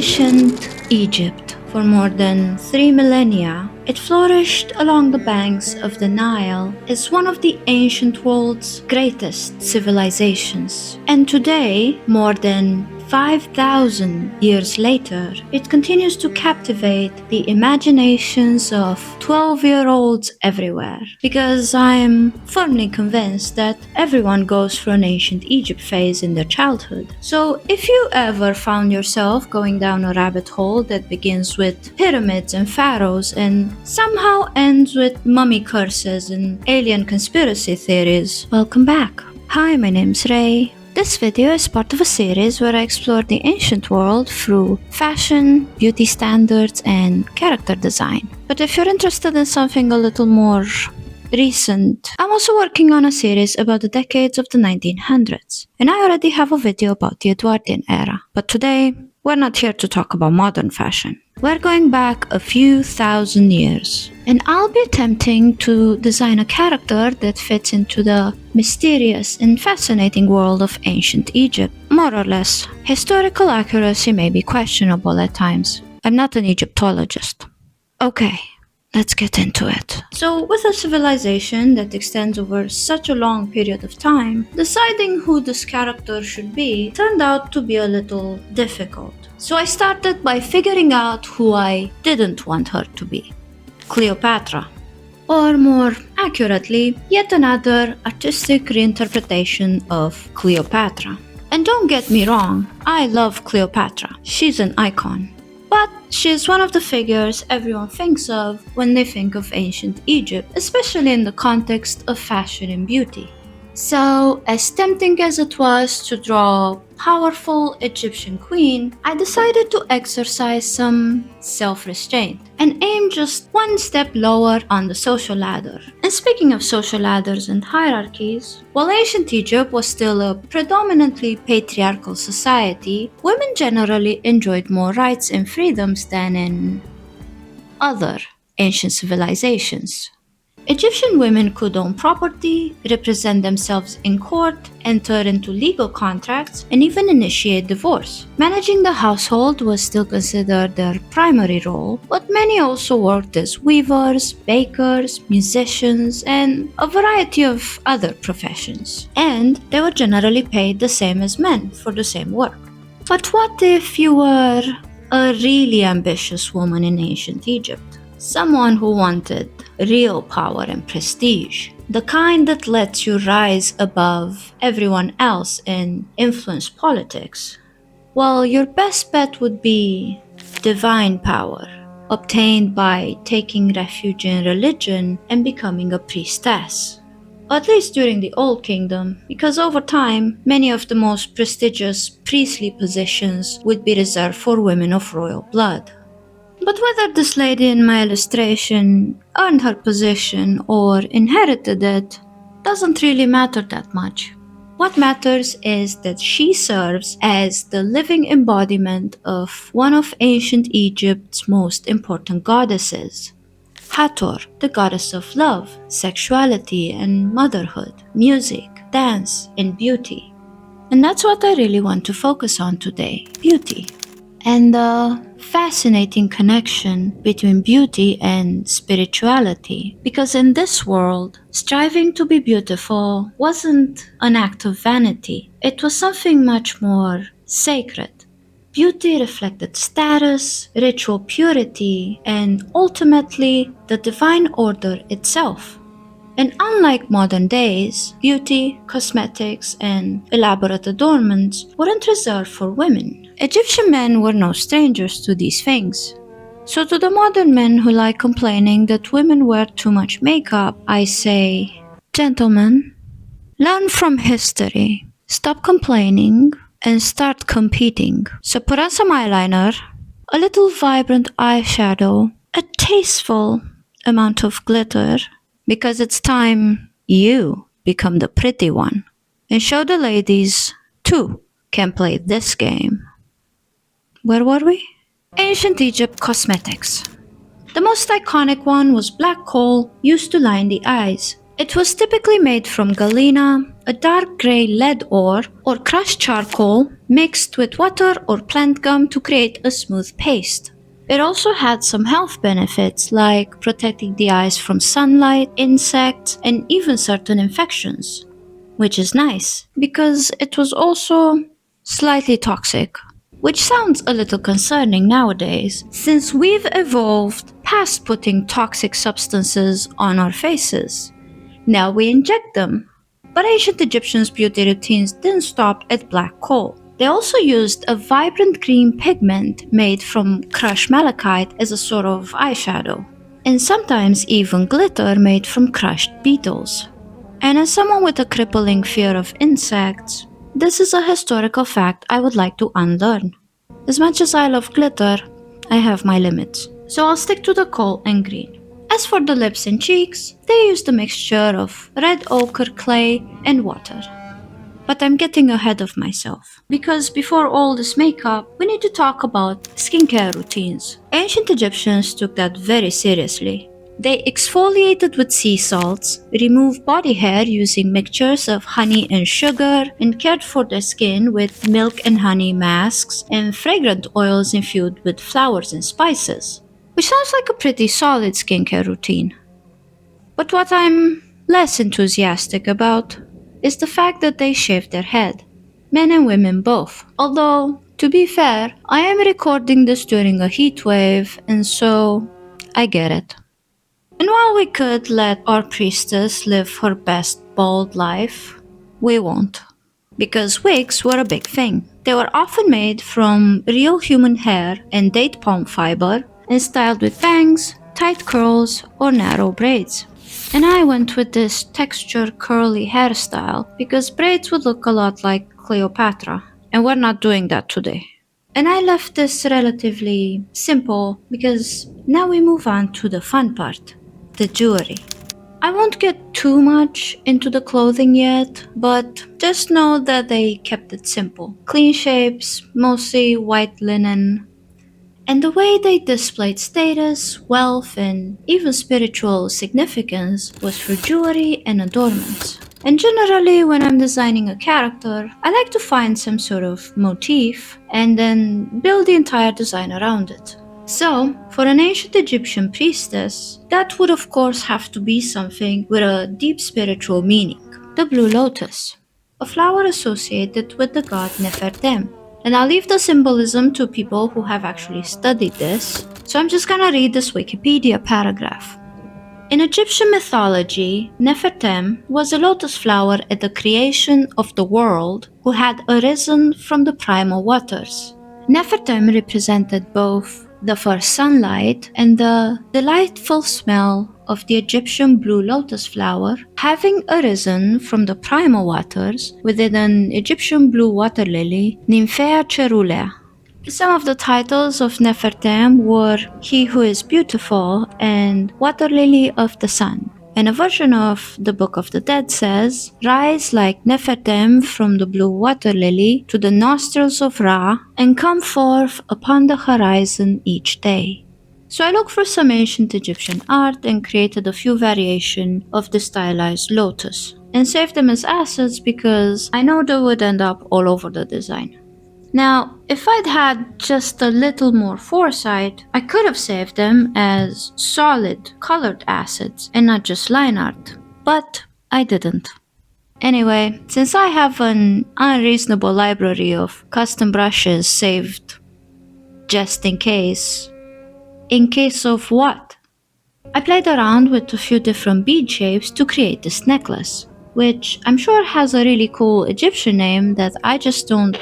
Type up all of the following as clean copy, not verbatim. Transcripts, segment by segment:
Ancient Egypt. For more than 3 millennia, it flourished along the banks of the Nile as one of the ancient world's greatest civilizations. And today, more than 5,000 years later, it continues to captivate the imaginations of 12-year-olds everywhere. Because I'm firmly convinced that everyone goes through an ancient Egypt phase in their childhood. So if you ever found yourself going down a rabbit hole that begins with pyramids and pharaohs and somehow ends with mummy curses and alien conspiracy theories, welcome back. Hi, my name's Ray. This video is part of a series where I explore the ancient world through fashion, beauty standards, and character design. But if you're interested in something a little more recent, I'm also working on a series about the decades of the 1900s, and I already have a video about the Edwardian era. But today, we're not here to talk about modern fashion. We're going back a few thousand years, and I'll be attempting to design a character that fits into the mysterious and fascinating world of ancient Egypt. More or less. Historical accuracy may be questionable at times. I'm not an Egyptologist. Okay, let's get into it. So, with a civilization that extends over such a long period of time, deciding who this character should be turned out to be a little difficult. So I started by figuring out who I didn't want her to be. Cleopatra. Or more accurately, yet another artistic reinterpretation of Cleopatra. And don't get me wrong, I love Cleopatra. She's an icon. But she's one of the figures everyone thinks of when they think of ancient Egypt, especially in the context of fashion and beauty. So, as tempting as it was to draw a powerful Egyptian queen, I decided to exercise some self-restraint and aim just one step lower on the social ladder. And speaking of social ladders and hierarchies, while ancient Egypt was still a predominantly patriarchal society, women generally enjoyed more rights and freedoms than in other ancient civilizations. Egyptian women could own property, represent themselves in court, enter into legal contracts, and even initiate divorce. Managing the household was still considered their primary role, but many also worked as weavers, bakers, musicians, and a variety of other professions. And they were generally paid the same as men for the same work. But what if you were a really ambitious woman in ancient Egypt? Someone who wanted real power and prestige, the kind that lets you rise above everyone else and influence politics. Well, your best bet would be divine power, obtained by taking refuge in religion and becoming a priestess. At least during the Old Kingdom, because over time, many of the most prestigious priestly positions would be reserved for women of royal blood. But whether this lady in my illustration earned her position or inherited it doesn't really matter that much. What matters is that she serves as the living embodiment of one of ancient Egypt's most important goddesses, Hathor, the goddess of love, sexuality and motherhood, music, dance, and beauty. And that's what I really want to focus on today, beauty. And the fascinating connection between beauty and spirituality, because in this world, striving to be beautiful wasn't an act of vanity. It was something much more sacred. Beauty reflected status, ritual purity, and ultimately the divine order itself. And unlike modern days, beauty, cosmetics, and elaborate adornments weren't reserved for women. Egyptian men were no strangers to these things. So to the modern men who like complaining that women wear too much makeup, I say, gentlemen, learn from history, stop complaining, and start competing. So put on some eyeliner, a little vibrant eyeshadow, a tasteful amount of glitter, because it's time you become the pretty one, and show the ladies, too, can play this game. Where were we? Ancient Egypt cosmetics. The most iconic one was black coal used to line the eyes. It was typically made from galena, a dark gray lead ore, or crushed charcoal mixed with water or plant gum to create a smooth paste. It also had some health benefits like protecting the eyes from sunlight, insects, and even certain infections, which is nice because it was also slightly toxic, which sounds a little concerning nowadays since we've evolved past putting toxic substances on our faces. Now we inject them. But ancient Egyptians' beauty routines didn't stop at black coal. They also used a vibrant green pigment made from crushed malachite as a sort of eyeshadow, and sometimes even glitter made from crushed beetles. And as someone with a crippling fear of insects, this is a historical fact I would like to unlearn. As much as I love glitter, I have my limits, so I'll stick to the coal and green. As for the lips and cheeks, they used a mixture of red ochre clay and water. But I'm getting ahead of myself, because before all this makeup, we need to talk about skincare routines. Ancient Egyptians took that very seriously. They exfoliated with sea salts, removed body hair using mixtures of honey and sugar, and cared for their skin with milk and honey masks and fragrant oils infused with flowers and spices, which sounds like a pretty solid skincare routine. But what I'm less enthusiastic about is the fact that they shave their head, men and women both. Although, to be fair, I am recording this during a heat wave, and so I get it. And while we could let our priestess live her best bald life, we won't. Because wigs were a big thing. They were often made from real human hair and date palm fiber and styled with bangs, tight curls, or narrow braids. And I went with this texture curly hairstyle because braids would look a lot like Cleopatra, and we're not doing that today. And I left this relatively simple because now we move on to the fun part, the jewelry. I won't get too much into the clothing yet, but just know that they kept it simple. Clean shapes, mostly white linen, and the way they displayed status, wealth, and even spiritual significance was through jewelry and adornments. And generally, when I'm designing a character, I like to find some sort of motif and then build the entire design around it. So, for an ancient Egyptian priestess, that would of course have to be something with a deep spiritual meaning. The blue lotus, a flower associated with the god Nefertem. And I'll leave the symbolism to people who have actually studied this, so I'm just gonna read this Wikipedia paragraph. In Egyptian mythology, Nefertem was a lotus flower at the creation of the world who had arisen from the primal waters. Nefertem represented both the first sunlight and the delightful smell of the Egyptian blue lotus flower, having arisen from the primal waters within an Egyptian blue water lily, Nymphea cerulea. Some of the titles of Nefertem were He Who Is Beautiful and Water Lily of the Sun. And a version of the Book of the Dead says, Rise like Nefertem from the blue water lily to the nostrils of Ra, and come forth upon the horizon each day. So I looked for some ancient Egyptian art and created a few variations of the stylized lotus, and saved them as assets because I know they would end up all over the design. Now, if I'd had just a little more foresight, I could have saved them as solid, colored assets and not just line art, but I didn't. Anyway, since I have an unreasonable library of custom brushes saved just in case of what? I played around with a few different bead shapes to create this necklace, which I'm sure has a really cool Egyptian name that I just don't.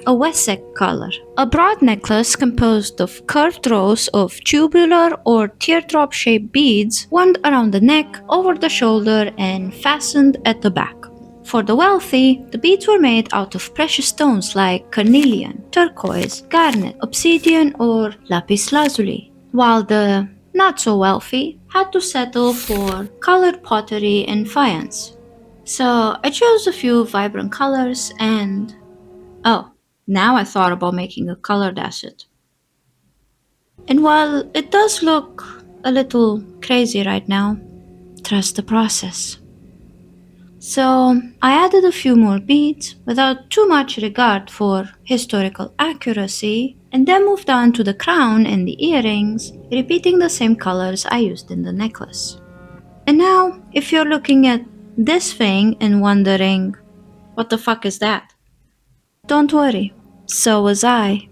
A Wessex collar. A broad necklace composed of curved rows of tubular or teardrop-shaped beads wound around the neck, over the shoulder, and fastened at the back. For the wealthy, the beads were made out of precious stones like carnelian, turquoise, garnet, obsidian, or lapis lazuli, while the not so wealthy had to settle for colored pottery and faience. So I chose a few vibrant colors and now I thought about making a colored asset. And while it does look a little crazy right now, trust the process. So I added a few more beads without too much regard for historical accuracy, and then moved on to the crown and the earrings, repeating the same colors I used in the necklace. And now, if you're looking at this thing and wondering, what the fuck is that? Don't worry, so was I.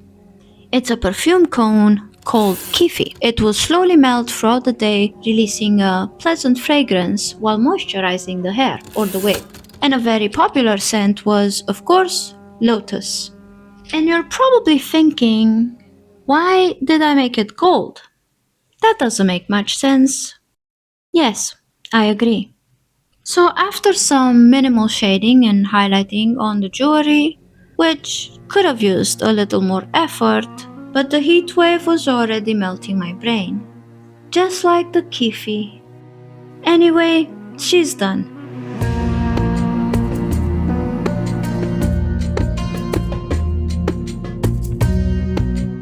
It's a perfume cone called Kifi. It will slowly melt throughout the day, releasing a pleasant fragrance while moisturizing the hair or the wig. And a very popular scent was, of course, lotus. And you're probably thinking, why did I make it gold? That doesn't make much sense. Yes, I agree. So after some minimal shading and highlighting on the jewelry, which could have used a little more effort, but the heat wave was already melting my brain. Just like the Kifi. Anyway, she's done.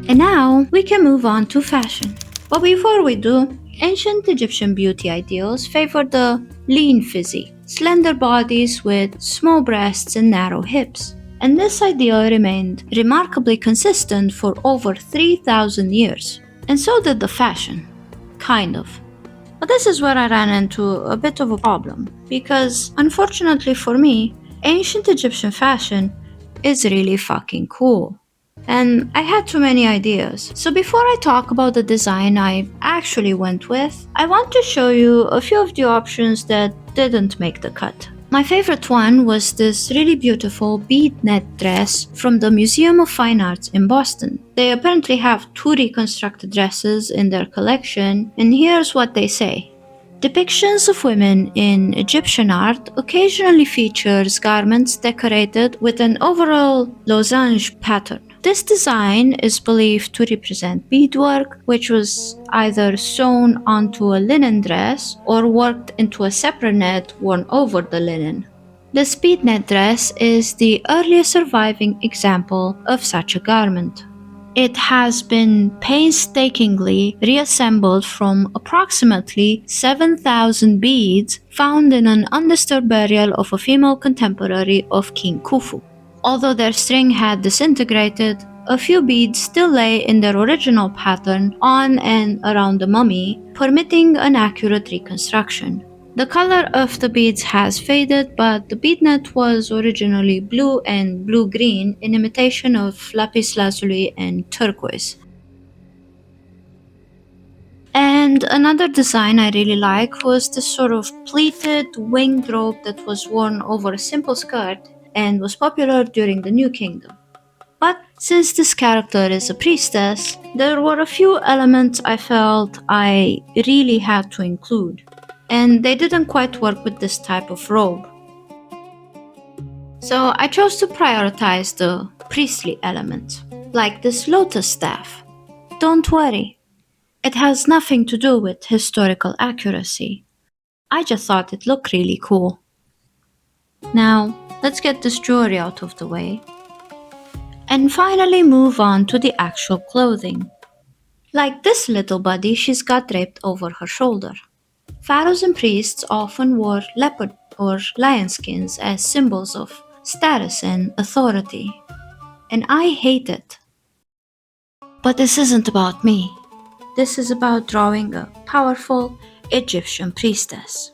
And now we can move on to fashion. But before we do, ancient Egyptian beauty ideals favored the lean physique, slender bodies with small breasts and narrow hips. And this ideal remained remarkably consistent for over 3,000 years. And so did the fashion. Kind of. But this is where I ran into a bit of a problem, because unfortunately for me, ancient Egyptian fashion is really fucking cool. And I had too many ideas. So before I talk about the design I actually went with, I want to show you a few of the options that didn't make the cut. My favorite one was this really beautiful bead net dress from the Museum of Fine Arts in Boston. They apparently have two reconstructed dresses in their collection, and here's what they say. Depictions of women in Egyptian art occasionally features garments decorated with an overall losange pattern. This design is believed to represent beadwork, which was either sewn onto a linen dress or worked into a separate net worn over the linen. The bead net dress is the earliest surviving example of such a garment. It has been painstakingly reassembled from approximately 7,000 beads found in an undisturbed burial of a female contemporary of King Khufu. Although their string had disintegrated, a few beads still lay in their original pattern on and around the mummy, permitting an accurate reconstruction. The color of the beads has faded, but the bead net was originally blue and blue-green in imitation of lapis lazuli and turquoise. And another design I really like was this sort of pleated winged robe that was worn over a simple skirt and was popular during the New Kingdom. But since this character is a priestess, there were a few elements I felt I really had to include, and they didn't quite work with this type of robe. So I chose to prioritize the priestly element, like this lotus staff. Don't worry, it has nothing to do with historical accuracy. I just thought it looked really cool. Now, let's get this jewelry out of the way and finally move on to the actual clothing. Like this little buddy she's got draped over her shoulder. Pharaohs and priests often wore leopard or lion skins as symbols of status and authority, and I hate it. But this isn't about me. This is about drawing a powerful Egyptian priestess.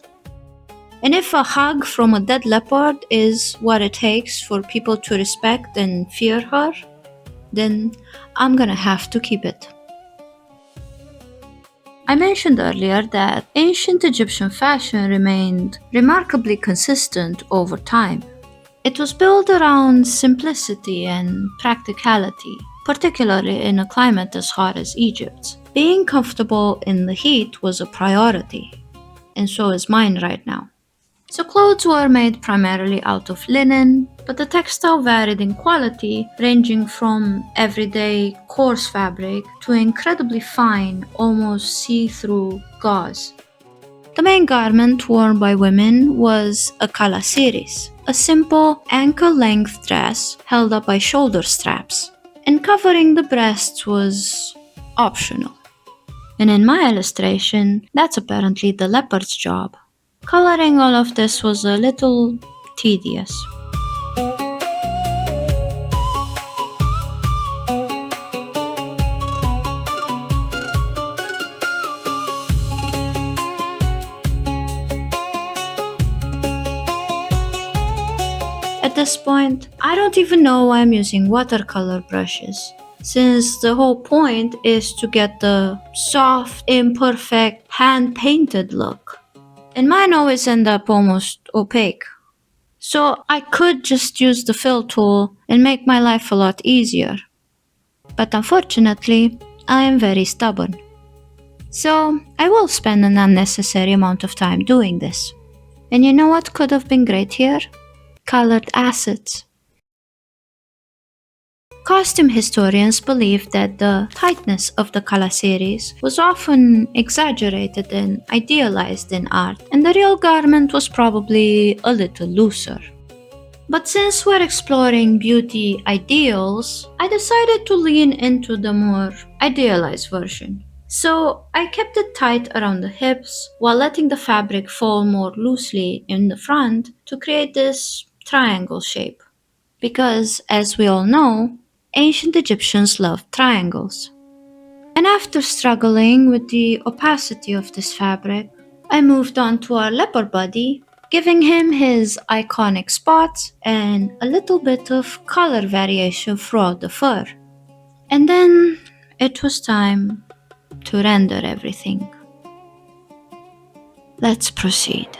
And if a hug from a dead leopard is what it takes for people to respect and fear her, then I'm gonna have to keep it. I mentioned earlier that ancient Egyptian fashion remained remarkably consistent over time. It was built around simplicity and practicality, particularly in a climate as hot as Egypt's. Being comfortable in the heat was a priority, and so is mine right now. So clothes were made primarily out of linen, but the textile varied in quality, ranging from everyday coarse fabric to incredibly fine, almost see-through gauze. The main garment worn by women was a kalasiris, a simple ankle-length dress held up by shoulder straps, and covering the breasts was optional. And in my illustration, that's apparently the leopard's job. Coloring all of this was a little tedious. At this point, I don't even know why I'm using watercolor brushes, since the whole point is to get the soft, imperfect, hand-painted look. And mine always end up almost opaque. So I could just use the fill tool and make my life a lot easier. But unfortunately, I am very stubborn. So I will spend an unnecessary amount of time doing this. And you know what could have been great here? Colored assets. Costume historians believe that the tightness of the Kala series was often exaggerated and idealized in art, and the real garment was probably a little looser. But since we're exploring beauty ideals, I decided to lean into the more idealized version. So I kept it tight around the hips while letting the fabric fall more loosely in the front to create this triangle shape. Because, as we all know, ancient Egyptians loved triangles. And after struggling with the opacity of this fabric, I moved on to our leopard body, giving him his iconic spots and a little bit of color variation throughout the fur. And then it was time to render everything. Let's proceed.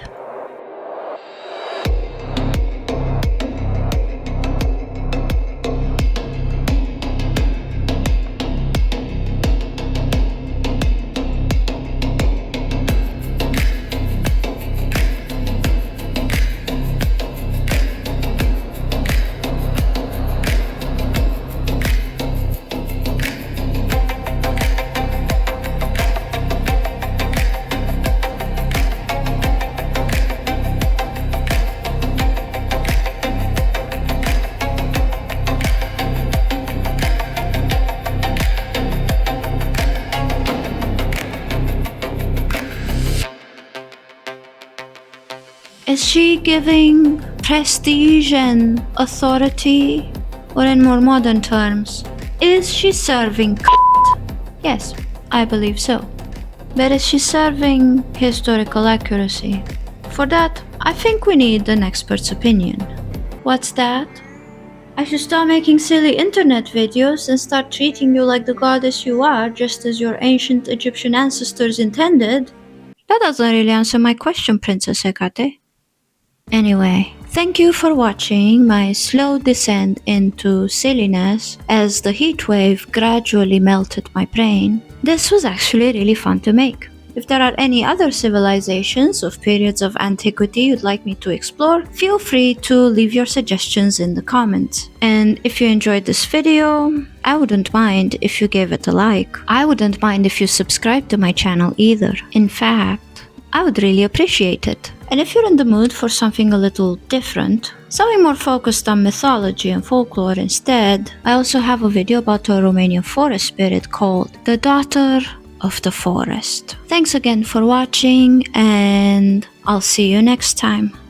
Is she giving prestige and authority? Or in more modern terms, is she serving Yes, I believe so. But is she serving historical accuracy? For that, I think we need an expert's opinion. What's that? I should stop making silly internet videos and start treating you like the goddess you are, just as your ancient Egyptian ancestors intended? That doesn't really answer my question, Princess Hecate. Anyway, thank you for watching my slow descent into silliness as the heat wave gradually melted my brain. This was actually really fun to make. If there are any other civilizations of periods of antiquity you'd like me to explore, feel free to leave your suggestions in the comments. And if you enjoyed this video, I wouldn't mind if you gave it a like. I wouldn't mind if you subscribe to my channel either. In fact, I would really appreciate it. And if you're in the mood for something a little different, something more focused on mythology and folklore instead, I also have a video about a Romanian forest spirit called the Daughter of the Forest. Thanks again for watching, and I'll see you next time.